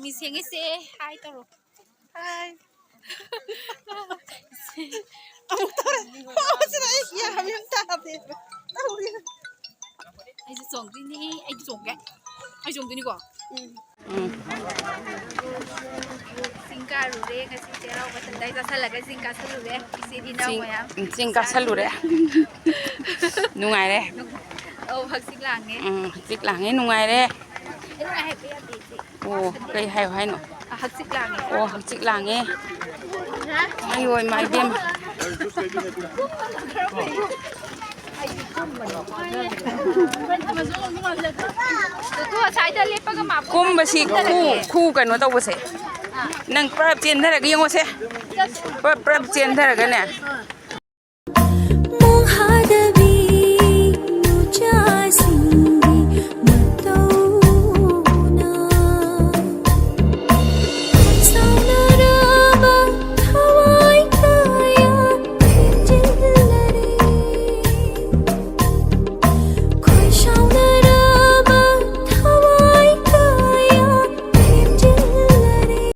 มีเสียงไอ้เซ่ไฮตลกไฮเอาตัวเอาสิไอ้ยามีน้ำตาเต็มเอาดิ ไอ้ส่งที่นี่ไอ้ส่งแกไอ้ส่งที่นี่ก่อนสิงการูเร่กันสิเจ้าเราไปตัดได้จะสลักกันสิงการสลุเร่สิดีน้องมาจริงก็สรุปเลยนุ่งไงเลยผักสิงหลังเนี่ยจิกหลังนี่นุ่งไงเลย ไอ้นุ่งไงให้ไปยัดดีสิโอ้เคยให้หนูผักสิงหลังเนี่ยโอ้จิกหลังนี่ไม่โวยไม่เบี้ยมตัวใช้เดินเล็บปะก็มาคุ้มมาสิคู่กันว่าต้องว่าเสนั่งปรับเจียนเท่าไหร่ก็ยังว่าเสปรับเจียนเท่าไหร่กันเนี่ย